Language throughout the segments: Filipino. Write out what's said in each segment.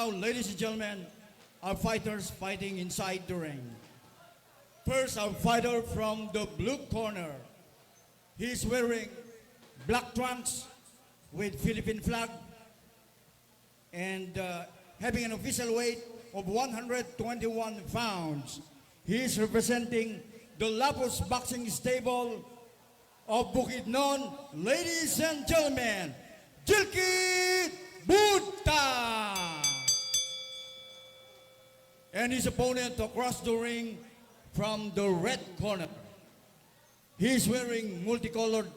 now, ladies and gentlemen, our fighters fighting inside the ring. First, our fighter from the blue corner. He's wearing black trunks with Philippine flag and having an official weight of 121 pounds. He's representing the Lapos Boxing Stable of Bukidnon. Ladies and gentlemen, Jilky Buta! And his opponent across the ring from the red corner. He's wearing multicolored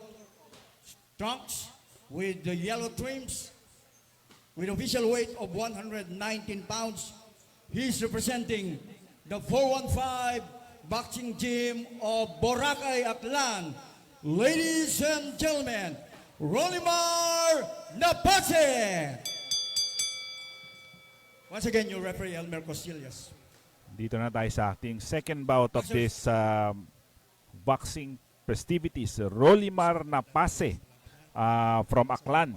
trunks with the yellow trims with official weight of 119 pounds. He's representing the 415 Boxing Gym of Boracay, Aklan. Ladies and gentlemen, Rolimar Napase! Once again, your referee, Elmer Costillas. Dito na tayo sa ating second bout of this boxing festivities. Rolimar Napase from Aklan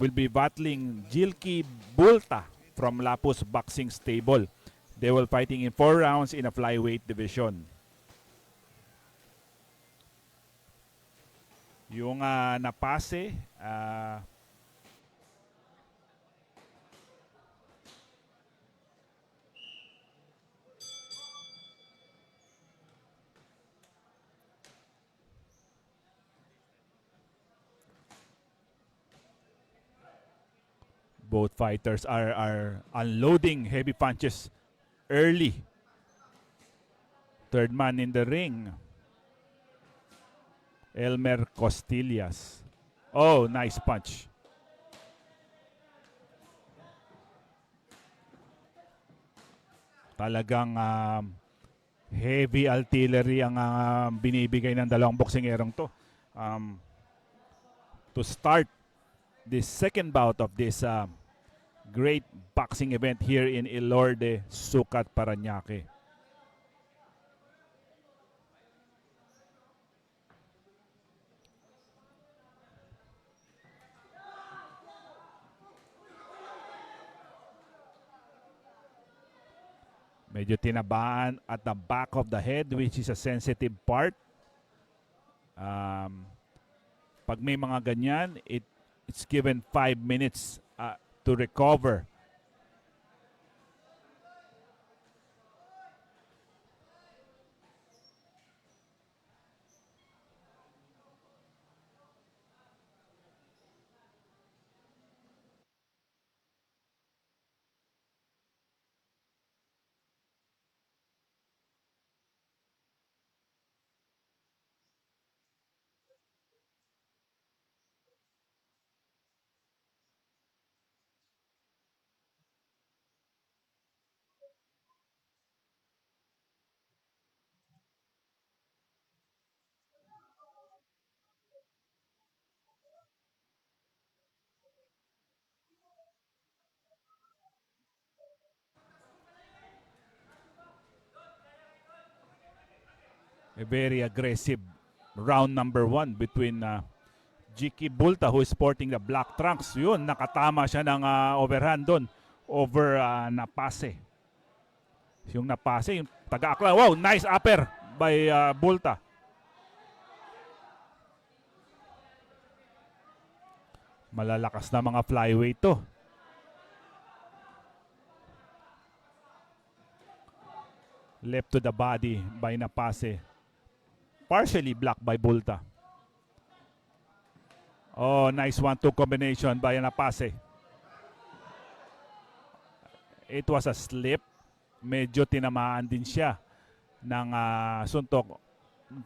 will be battling Jilky Bulta from Lapos Boxing Stable. They will fighting in 4 rounds in a flyweight division. Yung Napase, both fighters are unloading heavy punches early. Third man in the ring, Elmer Costillas. Oh, nice punch. Talagang heavy artillery ang binibigay ng dalawang boksingerong to. To start this second bout of this great boxing event here in Ilorde, Sucat, Parañaque. Medyo tinabaan at the back of the head, which is a sensitive part. Pag may mga ganyan, it's given 5 minutes to recover. A very aggressive round number 1 between Jilky Bulta, who is sporting the black trunks. Yun, nakatama siya ng overhand doon over Napase. Yung Napase, yung taga-Aklan. Wow, nice upper by Bulta. Malalakas na mga flyweight to. Left to the body by Napase. Partially blocked by Bulta. Oh, nice 1-2 combination by Napase. It was a slip. Medyo tinamaan din siya ng suntok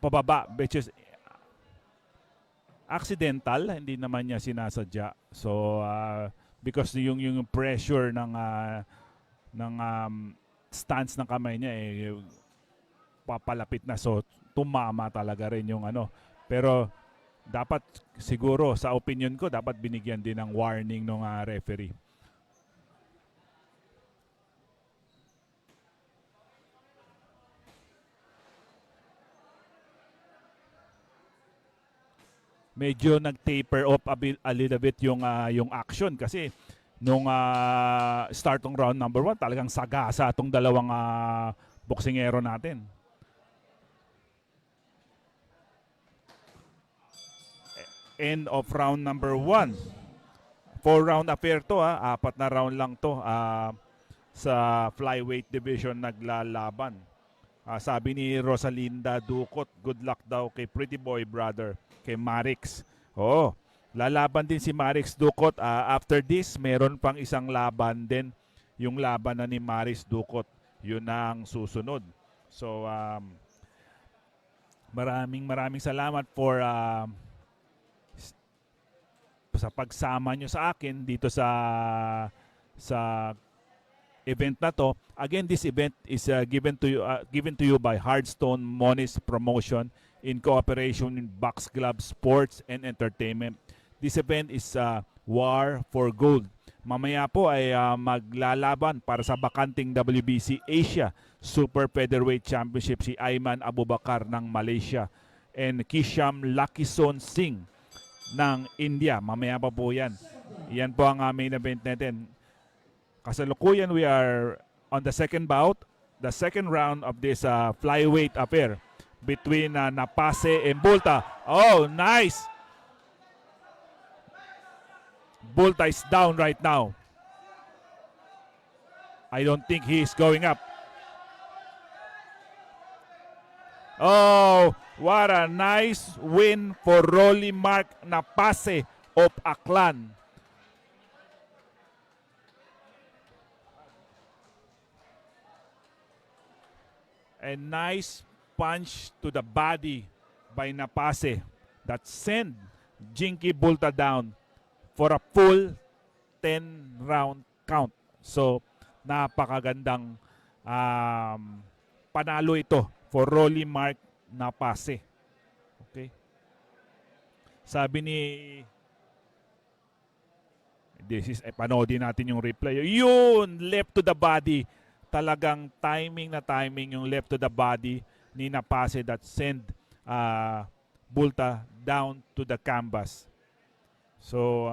pababa, which is accidental. Hindi naman niya sinasadya. So, because yung pressure ng stance ng kamay niya papalapit na, so tumama talaga rin yung pero dapat siguro, sa opinion ko, dapat binigyan din ng warning ng referee. Medyo nag-taper off a little bit yung action kasi nung start ng round number 1. Talagang sagasa itong dalawang boksingero natin. End of round number 1. 4-round affair to, 4 na round lang to sa flyweight division naglalaban. Sabi ni Rosalinda Ducot, good luck daw kay Pretty Boy brother, kay Marix. Oo, lalaban din si Marix Ducot. After this, meron pang isang laban din, yung laban na ni Marix Ducot. Yun na ang susunod. So, maraming salamat for sa pagsama nyo sa akin dito sa event na to. Again, this event is given to you by Hardstone Moniz Promotion in cooperation with Box Club Sports and Entertainment. This event is War for Gold. Mamaya po ay maglalaban para sa bakanting WBC Asia Super Featherweight Championship si Ayman Abubakar ng Malaysia and Kisham Lakison Singh ng India. Mamaya pa po yan. Yan po ang main event natin. Kasalukuyan, we are on the second bout, the second round of this flyweight affair between Napase and Bulta. Oh, nice! Bulta is down right now. I don't think he is going up. Oh, what a nice win for Rolly Mark Napase of Aklan. A nice punch to the body by Napase that sent Jinky Bulta down for a full 10-round count. So, napakagandang panalo ito for Rolly Mark Napase. Okay. Sabi ni panoodin natin yung replay. Yun, left to the body. Talagang timing yung left to the body ni Napase that send Bulta down to the canvas. So,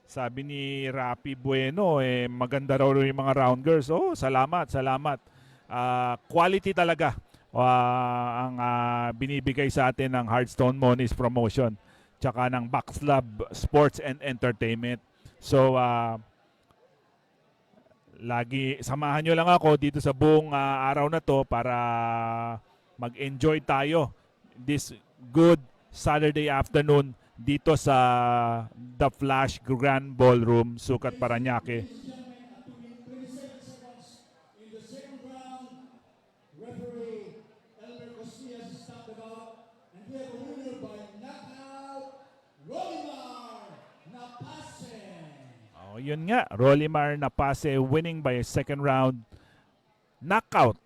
sabi ni Rapi Bueno, maganda raw yung mga round girls. Oh, salamat. Quality talaga ang binibigay sa atin ng Hardstone Moniz Promotion tsaka ng Box Club Sports and Entertainment. So, lagi samahan nyo lang ako dito sa buong araw na to para mag-enjoy tayo this good Saturday afternoon dito sa The Flash Grand Ballroom, Sukat, Parañaque. Yun nga, Rolly Mar Napase winning by a second round knockout